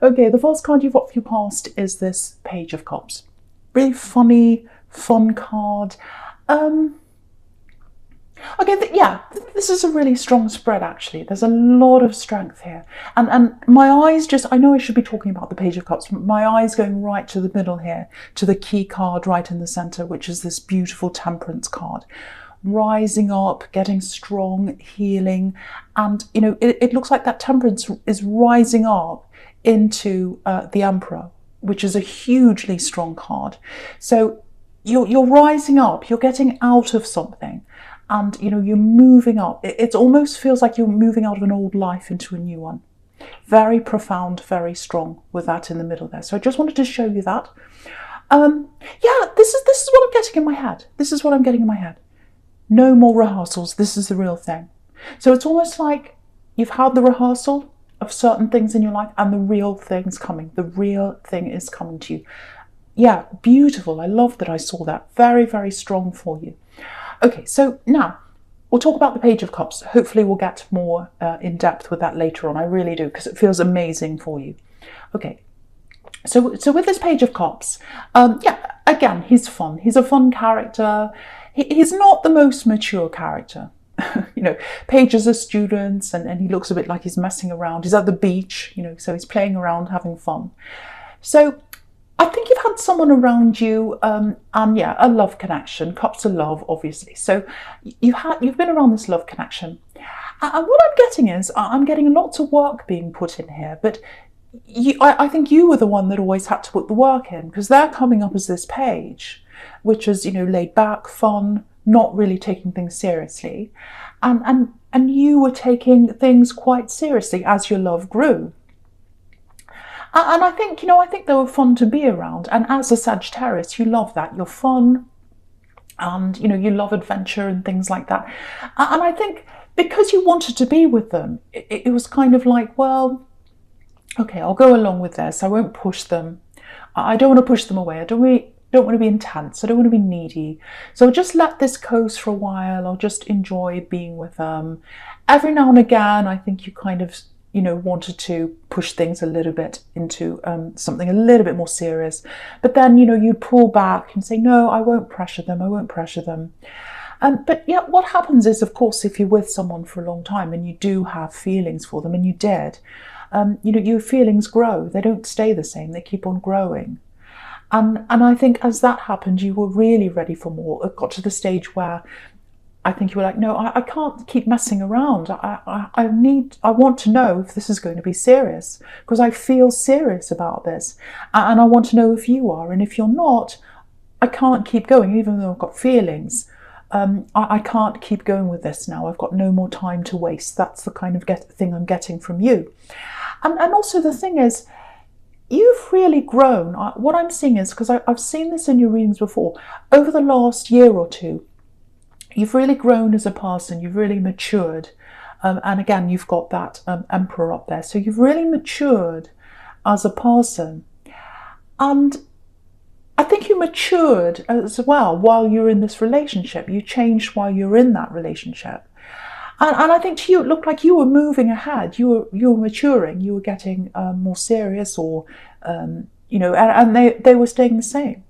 Okay, the first card you've got for your past is this Page of Cups. Really funny, fun card. Okay, yeah, this is a really strong spread, actually. There's a lot of strength here. And my eyes just, I know I should be talking about the Page of Cups, but my eyes going right to the middle here, to the key card right in the centre, which is this beautiful Temperance card. Rising up, getting strong, healing. And, you know, it looks like that Temperance is rising up into the Emperor, which is a hugely strong card. So you're rising up, you're getting out of something. And, you know, you're moving up. It almost feels like you're moving out of an old life into a new one. Very profound, very strong with that in the middle there. So I just wanted to show you that. Yeah, this is what I'm getting in my head. This is what I'm getting in my head. No more rehearsals. This is the real thing. So it's almost like you've had the rehearsal of certain things in your life and the real thing's coming. The real thing is coming to you. Yeah, beautiful. I love that I saw that. Very, very strong for you. Okay, so now we'll talk about the Page of Cups. Hopefully we'll get more in depth with that later on. I really do, because it feels amazing for you. Okay, so with this Page of Cups, yeah, again, he's fun. He's a fun character. He's not the most mature character. You know, pages are students and he looks a bit like he's messing around. He's at the beach, you know, so he's playing around, having fun. So I think you've had someone around you, and yeah, a love connection, cups of love, obviously. So you've been around this love connection. And what I'm getting is, I'm getting lots of work being put in here, but I think you were the one that always had to put the work in, because they're coming up as this page, which is, you know, laid back, fun, not really taking things seriously. And you were taking things quite seriously as your love grew. And I think, you know, I think they were fun to be around. And as a Sagittarius, you love that. You're fun and, you know, you love adventure and things like that. And I think because you wanted to be with them, it was kind of like, well, okay, I'll go along with this. I won't push them. I don't want to push them away. I don't want to be intense. I don't want to be needy. So I'll just let this coast for a while. I'll just enjoy being with them. Every now and again, I think you kind of, you know, wanted to push things a little bit into something a little bit more serious. But then, you know, you'd pull back and say, no, I won't pressure them. I won't pressure them. But yeah, what happens is, of course, if you're with someone for a long time and you do have feelings for them, and you did, you know, your feelings grow. They don't stay the same. They keep on growing. And I think as that happened, you were really ready for more. It got to the stage where I think you were like, no, I can't keep messing around. I want to know if this is going to be serious, because I feel serious about this. And I want to know if you are. And if you're not, I can't keep going, even though I've got feelings. I can't keep going with this now. I've got no more time to waste. That's the kind of thing I'm getting from you. And also the thing is, you've really grown. What I'm seeing is, because I've seen this in your readings before, over the last year or two, you've really grown as a person. You've really matured. And again, you've got that Emperor up there. So you've really matured as a person. And I think you matured as well while you're in this relationship. You changed while you're in that relationship. And I think to you, it looked like you were moving ahead. You were maturing. You were getting more serious, or, you know, and they were staying the same.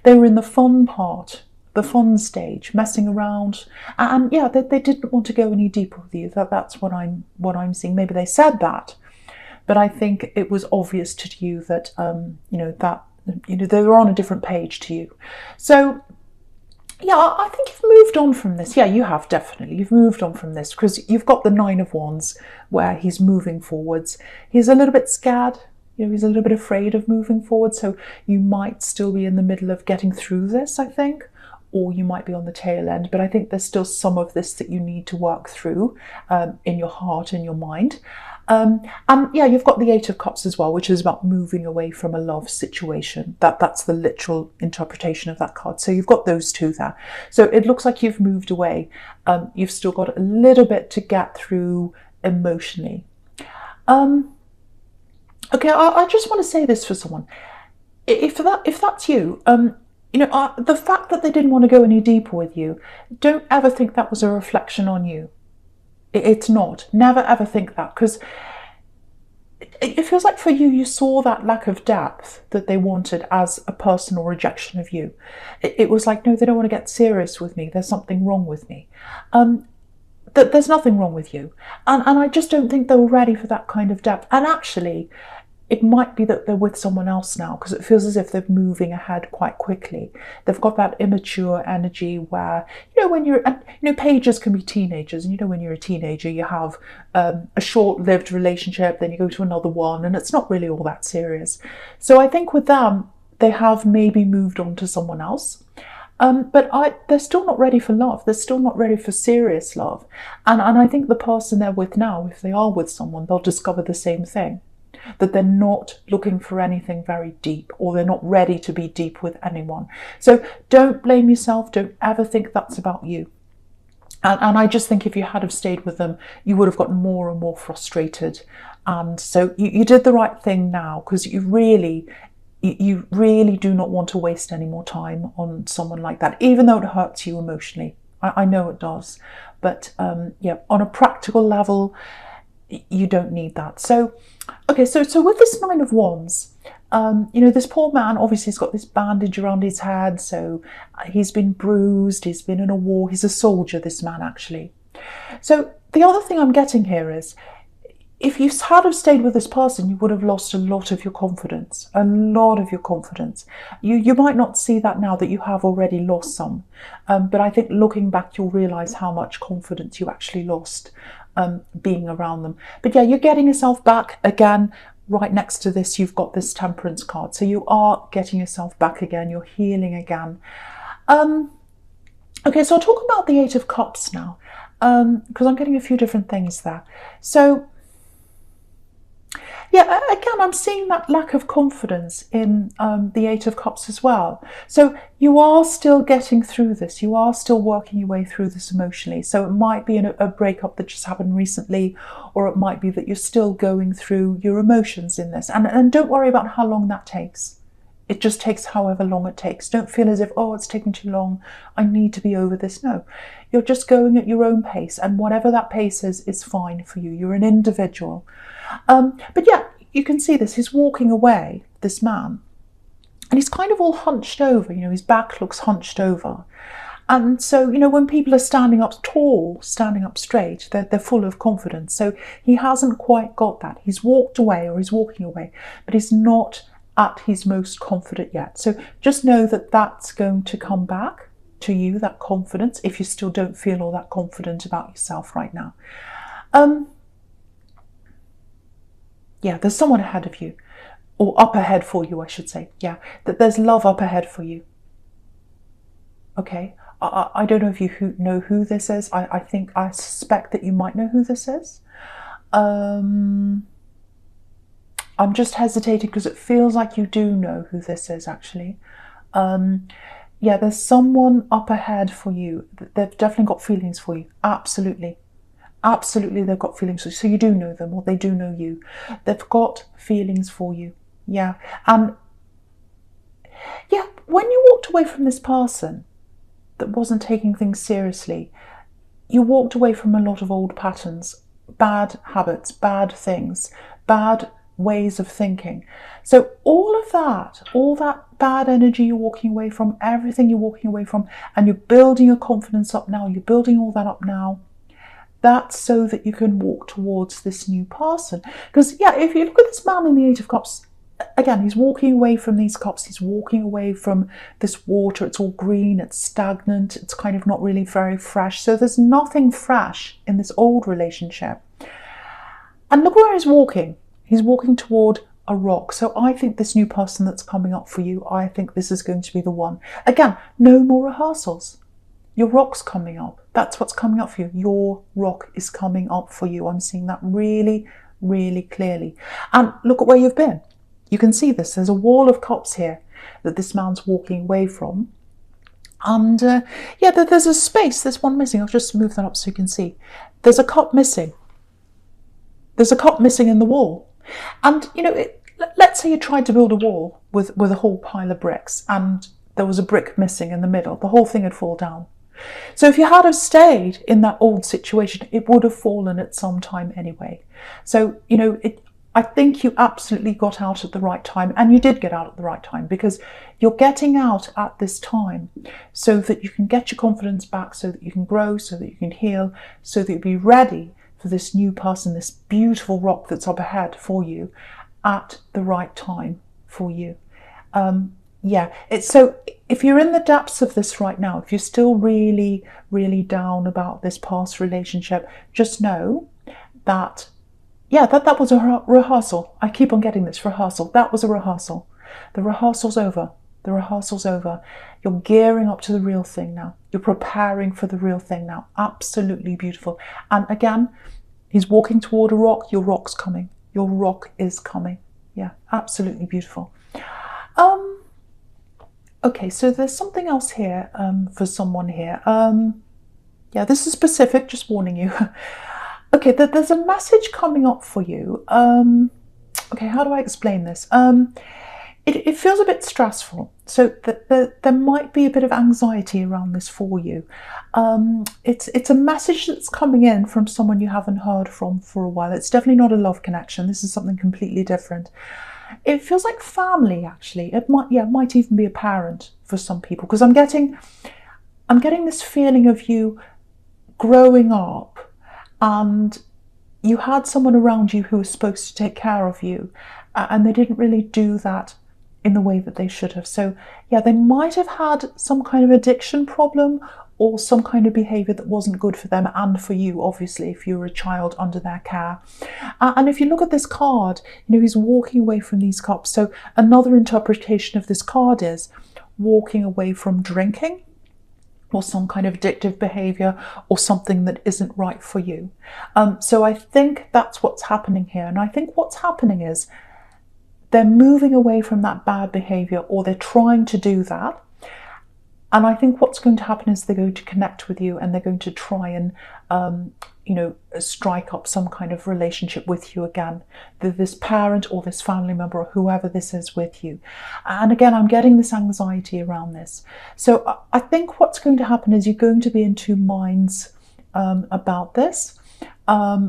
They were in the fun part, the fun stage, messing around. And yeah, they didn't want to go any deeper with you. That's what I'm seeing. Maybe they said that, but I think it was obvious to you that, you know, that, you know, they were on a different page to you. So yeah, I think you've moved on from this. Yeah, you have, definitely. You've moved on from this, because you've got the Nine of Wands where he's moving forwards. He's a little bit scared. You know, he's a little bit afraid of moving forward. So you might still be in the middle of getting through this, I think, or you might be on the tail end. But I think there's still some of this that you need to work through in your heart and your mind. And yeah, you've got the Eight of Cups as well, which is about moving away from a love situation. That's the literal interpretation of that card. So you've got those two there. So it looks like you've moved away. You've still got a little bit to get through emotionally. Okay, I just want to say this for someone. If that's you, you know, the fact that they didn't want to go any deeper with you, don't ever think that was a reflection on you. It's not. Never ever think that, because it feels like for you, you saw that lack of depth that they wanted as a personal rejection of you. It was like, no, they don't want to get serious with me. There's something wrong with me. There's nothing wrong with you. And I just don't think they were ready for that kind of depth. And actually, it might be that they're with someone else now, because it feels as if they're moving ahead quite quickly. They've got that immature energy where, when you're, pages can be teenagers, and when you're a teenager, you have a short-lived relationship, then you go to another one, and it's not really all that serious. So I think with them, they have maybe moved on to someone else. But they're still not ready for love. They're still not ready for serious love. And I think the person they're with now, if they are with someone, they'll discover the same thing. That they're not looking for anything very deep, or they're not ready to be deep with anyone. So don't blame yourself. Don't ever think that's about you. And I just think if you had have stayed with them, you would have gotten more and more frustrated. And so you did the right thing now, because you really do not want to waste any more time on someone like that, even though it hurts you emotionally. I know it does. But on a practical level, you don't need that. So, okay, so with this Nine of Wands, this poor man, obviously he's got this bandage around his head, so he's been bruised, he's been in a war, he's a soldier, this man actually. So the other thing I'm getting here is, if you had have stayed with this person, you would have lost a lot of your confidence, You might not see that now, that you have already lost some, but I think looking back, you'll realise how much confidence you actually lost being around them. But yeah, you're getting yourself back again. Right next to this, you've got this Temperance card. So you are getting yourself back again. You're healing again. Okay, so I'll talk about the Eight of Cups now, because I'm getting a few different things there. So yeah, again, I'm seeing that lack of confidence in the Eight of Cups as well. So you are still getting through this. You are still working your way through this emotionally. So it might be a breakup that just happened recently, or it might be that you're still going through your emotions in this. And don't worry about how long that takes. It just takes however long it takes. Don't feel as if, oh, it's taking too long, I need to be over this. No, you're just going at your own pace, and whatever that pace is fine for you. You're an individual. But yeah, you can see this. He's walking away, this man, and he's kind of all hunched over. His back looks hunched over. And so, when people are standing up tall, standing up straight, they're full of confidence. So he hasn't quite got that. He's walked away, or he's walking away, but he's not at his most confident yet. So just know that that's going to come back to you, that confidence, if you still don't feel all that confident about yourself right now. Yeah, there's someone ahead of you, or up ahead for you, I should say. Yeah, that there's love up ahead for you. Okay, I don't know if you know who this is. I suspect that you might know who this is. I'm just hesitating because it feels like you do know who this is, actually. Yeah, there's someone up ahead for you. They've definitely got feelings for you. Absolutely. Absolutely, they've got feelings for you. So you do know them, or they do know you. They've got feelings for you. Yeah. And yeah, when you walked away from this person that wasn't taking things seriously, you walked away from a lot of old patterns, bad habits, bad things, bad ways of thinking. So all that bad energy you're walking away from, everything you're walking away from, and you're building your confidence up now, you're building all that up now, that's so that you can walk towards this new person. Because yeah, if you look at this man in the Eight of Cups, again, he's walking away from these cups, he's walking away from this water. It's all green, it's stagnant, it's kind of not really very fresh. So there's nothing fresh in this old relationship. And look where he's walking. He's walking toward a rock. So I think this new person that's coming up for you, I think this is going to be the one. Again, no more rehearsals. Your rock's coming up. That's what's coming up for you. Your rock is coming up for you. I'm seeing that really, really clearly. And look at where you've been. You can see this. There's a wall of cups here that this man's walking away from. And yeah, there's a space. There's one missing. I'll just move that up so you can see. There's a cup missing. There's a cup missing in the wall. And, let's say you tried to build a wall with a whole pile of bricks, and there was a brick missing in the middle. The whole thing would fall down. So if you had have stayed in that old situation, it would have fallen at some time anyway. So, I think you absolutely got out at the right time, and you did get out at the right time, because you're getting out at this time so that you can get your confidence back, so that you can grow, so that you can heal, so that you'll be ready for this new person, this beautiful rock that's up ahead for you at the right time for you. Yeah, it's so if you're in the depths of this right now, if you're still really, really down about this past relationship, just know that, yeah, that was a rehearsal. I keep on getting this rehearsal. That was a rehearsal. The rehearsal's over. The rehearsal's over. You're gearing up to the real thing now. You're preparing for the real thing now. Absolutely beautiful. And again, he's walking toward a rock. Your rock's coming. Your rock is coming. Yeah, absolutely beautiful. Okay, so there's something else here for someone here. Yeah, this is specific, just warning you. Okay, there's a message coming up for you. Okay, how do I explain this? It feels a bit stressful, so there might be a bit of anxiety around this for you. It's a message that's coming in from someone you haven't heard from for a while. It's definitely not a love connection. This is something completely different. It feels like family, actually. It might even be a parent for some people, because I'm getting this feeling of you growing up, and you had someone around you who was supposed to take care of you, and they didn't really do that in the way that they should have. So yeah, they might have had some kind of addiction problem, or some kind of behaviour that wasn't good for them and for you, obviously, if you were a child under their care. And if you look at this card, he's walking away from these cups. So another interpretation of this card is walking away from drinking, or some kind of addictive behaviour, or something that isn't right for you. So I think that's what's happening here. And I think what's happening is they're moving away from that bad behaviour, or they're trying to do that. And I think what's going to happen is they're going to connect with you, and they're going to try and, strike up some kind of relationship with you again. This parent or this family member or whoever this is with you. And again, I'm getting this anxiety around this. So I think what's going to happen is you're going to be in two minds about this.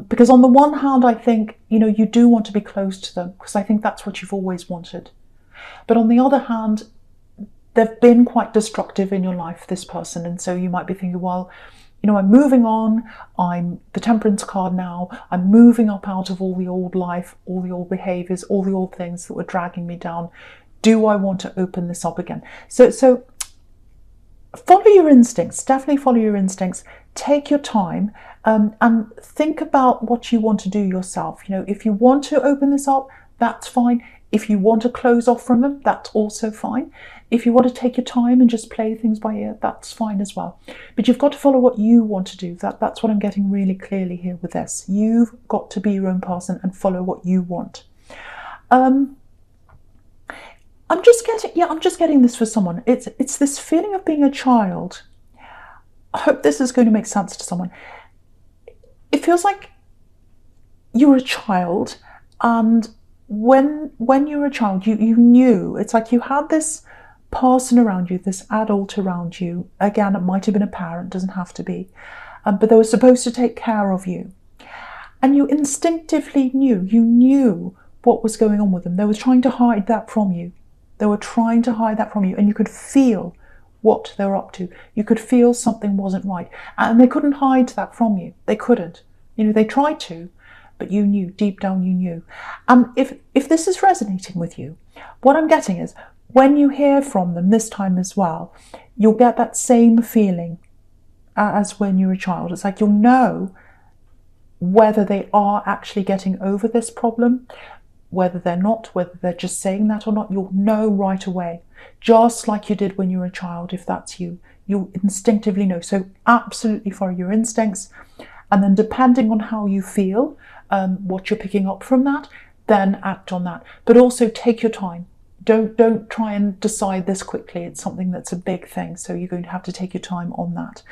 Because on the one hand, I think, you do want to be close to them, because I think that's what you've always wanted. But on the other hand, they've been quite destructive in your life, this person. And so you might be thinking, well, I'm moving on. I'm the Temperance card now. I'm moving up out of all the old life, all the old behaviours, all the old things that were dragging me down. Do I want to open this up again? So follow your instincts. Definitely follow your instincts. Take your time and think about what you want to do yourself. If you want to open this up, that's fine. If you want to close off from them, that's also fine. If you want to take your time and just play things by ear, that's fine as well. But you've got to follow what you want to do. That's what I'm getting really clearly here with this. You've got to be your own person and follow what you want. I'm just getting this for someone. It's this feeling of being a child. I hope this is going to make sense to someone. It feels like you're a child, and when you were a child, you knew. It's like you had this person around you, this adult around you. Again, it might have been a parent, doesn't have to be, but they were supposed to take care of you, and you instinctively knew what was going on with them. They were trying to hide that from you. And you could feel what they were up to. You could feel something wasn't right, and they couldn't hide that from you. They couldn't. They tried to, but you knew, deep down you knew. And if this is resonating with you, what I'm getting is, when you hear from them this time as well, you'll get that same feeling as when you were a child. It's like you'll know whether they are actually getting over this problem, whether they're not, whether they're just saying that or not. You'll know right away, just like you did when you were a child. If that's you, you'll instinctively know. So absolutely follow your instincts, and then depending on how you feel, what you're picking up from that, then act on that. But also take your time. Don't try and decide this quickly. It's something that's a big thing, so you're going to have to take your time on that.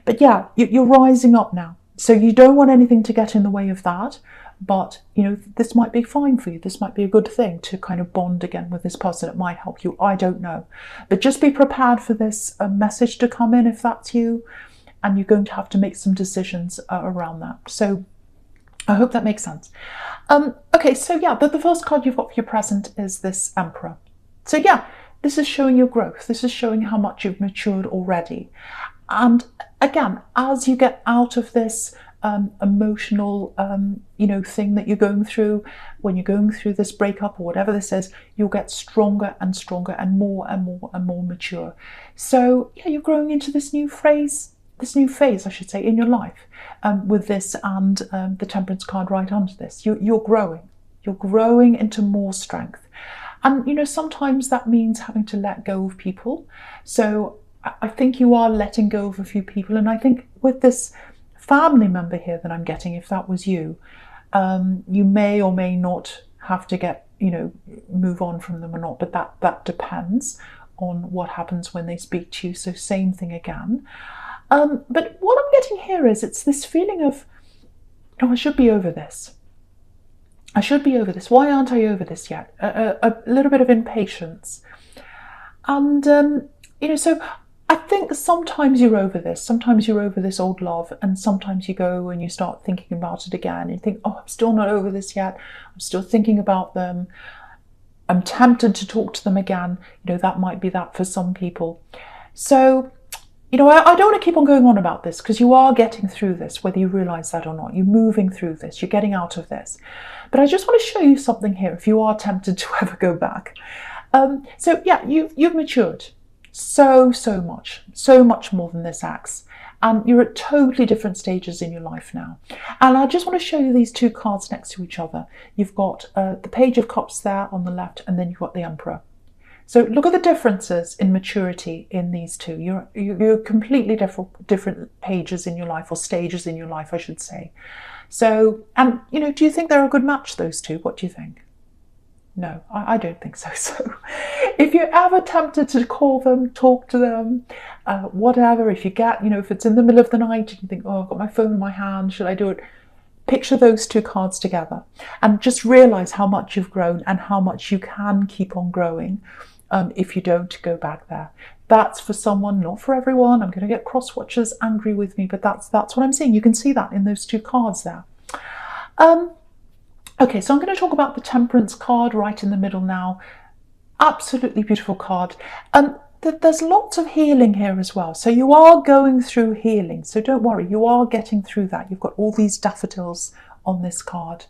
But yeah, you're rising up now, so you don't want anything to get in the way of that. But this might be fine for you. This might be a good thing to kind of bond again with this person. It might help you. I don't know, but just be prepared for this message to come in if that's you, and you're going to have to make some decisions around that. So I hope that makes sense. Okay, so yeah, the first card you've got for your present is this Emperor. So yeah, this is showing your growth. This is showing how much you've matured already. And again, as you get out of this emotional, thing that you're going through, when you're going through this breakup or whatever this is, you'll get stronger and stronger and more and more and more mature. So yeah, you're growing into this new phase, I should say, in your life, with this and the Temperance card right under this. You're growing. You're growing into more strength. And, sometimes that means having to let go of people. So I think you are letting go of a few people. And I think with this family member here that I'm getting, if that was you, you may or may not have to move on from them or not. But that depends on what happens when they speak to you. So same thing again. But what I'm getting here is it's this feeling of, I should be over this. I should be over this. Why aren't I over this yet? A little bit of impatience. And, so I think sometimes you're over this. Sometimes you're over this old love. And sometimes you go and you start thinking about it again. And you think, I'm still not over this yet. I'm still thinking about them. I'm tempted to talk to them again. That might be that for some people. So, I don't want to keep on going on about this because you are getting through this, whether you realise that or not. You're moving through this. You're getting out of this. But I just want to show you something here if you are tempted to ever go back. So yeah, you've matured so much more than this Axe. And you're at totally different stages in your life now. And I just want to show you these two cards next to each other. You've got the Page of Cups there on the left, and then you've got the Emperor. So look at the differences in maturity in these two. You're completely different pages in your life, or stages in your life, I should say. So, and do you think they're a good match, those two? What do you think? No, I don't think so. So if you're ever tempted to call them, talk to them, whatever, if you get, if it's in the middle of the night and you think, I've got my phone in my hand, should I do it? Picture those two cards together and just realise how much you've grown and how much you can keep on growing. If you don't go back there. That's for someone, not for everyone. I'm going to get cross-watchers angry with me, but that's what I'm saying. You can see that in those two cards there. Okay, so I'm going to talk about the Temperance card right in the middle now. Absolutely beautiful card. There's lots of healing here as well. So you are going through healing. So don't worry, you are getting through that. You've got all these daffodils on this card.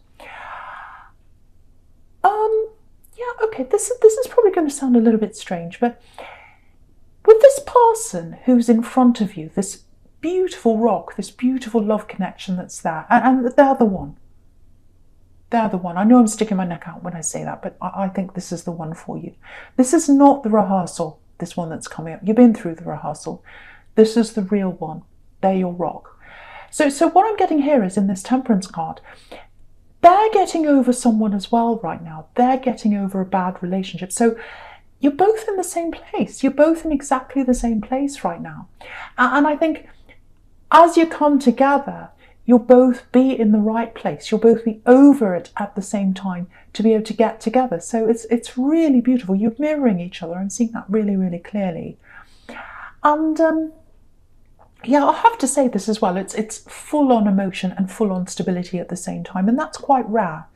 Yeah, okay, this is probably going to sound a little bit strange, but with this person who's in front of you, this beautiful rock, this beautiful love connection that's there, and they're the one. They're the one. I know I'm sticking my neck out when I say that, but I think this is the one for you. This is not the rehearsal, this one that's coming up. You've been through the rehearsal. This is the real one. They're your rock. So what I'm getting here is in this Temperance card, they're getting over someone as well right now. They're getting over a bad relationship. So you're both in the same place. You're both in exactly the same place right now. And I think as you come together, you'll both be in the right place. You'll both be over it at the same time to be able to get together. So it's really beautiful. You're mirroring each other. I'm seeing that really, really clearly. And yeah, I'll have to say this as well. It's full on emotion and full on stability at the same time. And that's quite rare.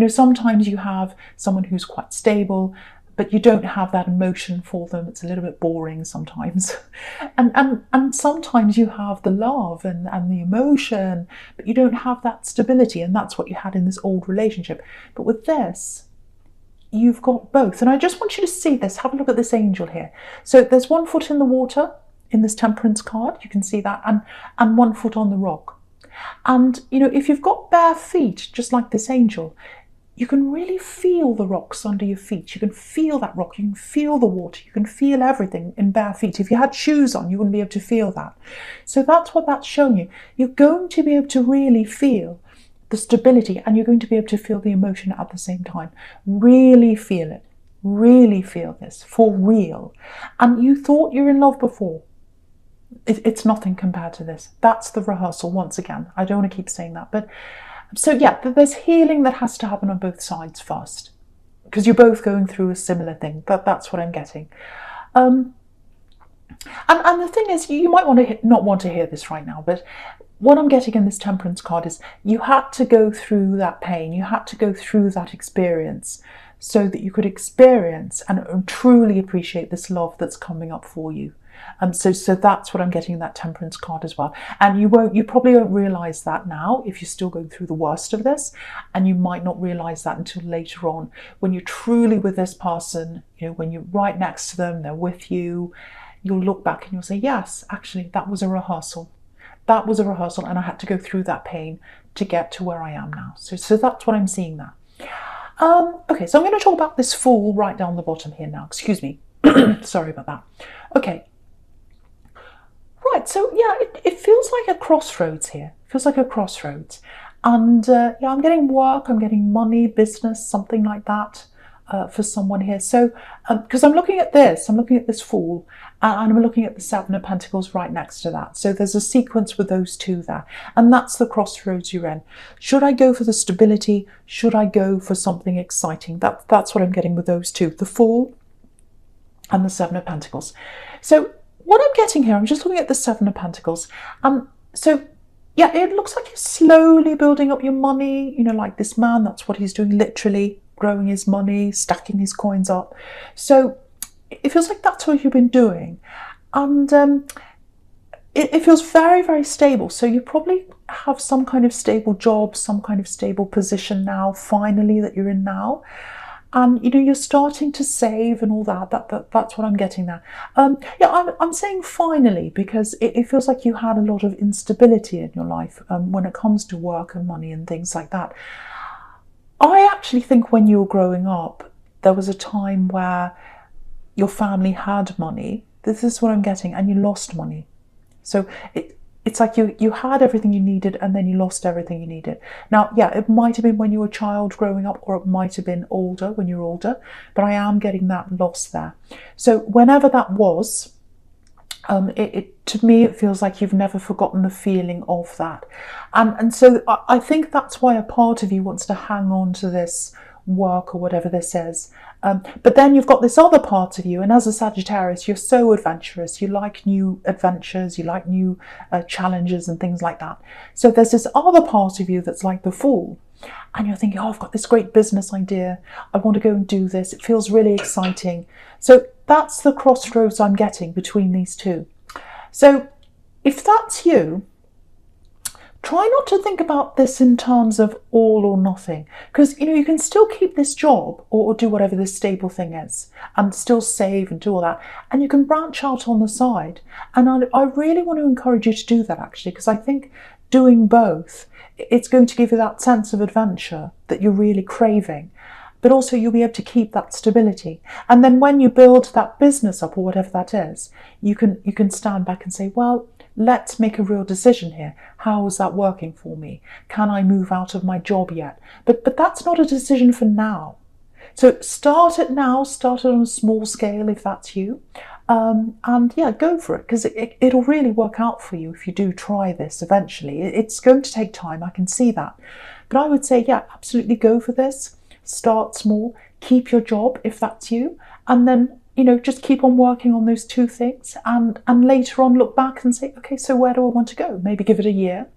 Sometimes you have someone who's quite stable, but you don't have that emotion for them. It's a little bit boring sometimes. And sometimes you have the love and the emotion, but you don't have that stability. And that's what you had in this old relationship. But with this, you've got both. And I just want you to see this. Have a look at this angel here. So there's 1 foot in the water in this Temperance card. You can see that. And 1 foot on the rock. And, if you've got bare feet, just like this angel, you can really feel the rocks under your feet. You can feel that rock. You can feel the water. You can feel everything in bare feet. If you had shoes on, you wouldn't be able to feel that. So that's what that's showing you. You're going to be able to really feel the stability, and you're going to be able to feel the emotion at the same time. Really feel it. Really feel this for real. And you thought you were in love before. It's nothing compared to this. That's the rehearsal once again. I don't want to keep saying that, but so yeah, there's healing that has to happen on both sides first, because you're both going through a similar thing. That's what I'm getting. And the thing is, you might not want to hear this right now, but what I'm getting in this Temperance card is you had to go through that pain, you had to go through that experience so that you could experience and truly appreciate this love that's coming up for you. So that's what I'm getting in that Temperance card as well. And you probably won't realise that now if you're still going through the worst of this, and you might not realise that until later on when you're truly with this person. When you're right next to them, they're with you, you'll look back and you'll say, yes, actually, that was a rehearsal. That was a rehearsal, and I had to go through that pain to get to where I am now. So that's what I'm seeing there. Okay, so I'm going to talk about this Fool right down the bottom here now. Excuse me. Sorry about that. Okay. Right, so yeah, it feels like a crossroads here. It feels like a crossroads. And yeah, I'm getting work, I'm getting money, business, something like that for someone here. So, because I'm looking at this Fool, and I'm looking at the Seven of Pentacles right next to that. So there's a sequence with those two there. And that's the crossroads you're in. Should I go for the stability? Should I go for something exciting? That's what I'm getting with those two, the Fool and the Seven of Pentacles. So what I'm getting here, I'm just looking at the Seven of Pentacles. So yeah, it looks like you're slowly building up your money, like this man, that's what he's doing, literally growing his money, stacking his coins up. So it feels like that's what you've been doing. And it feels very, very stable. So you probably have some kind of stable job, some kind of stable position now, finally, that you're in now. And you're starting to save and all that. That's what I'm getting there. Yeah, I'm saying finally because it feels like you had a lot of instability in your life when it comes to work and money and things like that. I actually think when you were growing up, there was a time where your family had money. This is what I'm getting, and you lost money. So it's like you had everything you needed and then you lost everything you needed. Now, yeah, it might have been when you were a child growing up, or it might have been older, when you're older, but I am getting that loss there. So whenever that was, to me, it feels like you've never forgotten the feeling of that. And so I think that's why a part of you wants to hang on to this work or whatever this is. But then you've got this other part of you, and as a Sagittarius, you're so adventurous. You like new adventures, you like new challenges and things like that. So there's this other part of you that's like the Fool, and you're thinking, oh, I've got this great business idea. I want to go and do this. It feels really exciting. So that's the crossroads I'm getting between these two. So if that's you, try not to think about this in terms of all or nothing, because you can still keep this job or do whatever this stable thing is and still save and do all that, and you can branch out on the side. And I really want to encourage you to do that, actually, because I think doing both, it's going to give you that sense of adventure that you're really craving, but also you'll be able to keep that stability. And then when you build that business up or whatever that is, you can stand back and say, well, let's make a real decision here. How is that working for me? Can I move out of my job yet? But that's not a decision for now. So start it now, start it on a small scale if that's you. And yeah, go for it, because it'll really work out for you if you do try this eventually. It's going to take time, I can see that. But I would say, yeah, absolutely go for this. Start small, keep your job if that's you, and then just keep on working on those two things, and later on look back and say, okay, so where do I want to go? Maybe give it a year,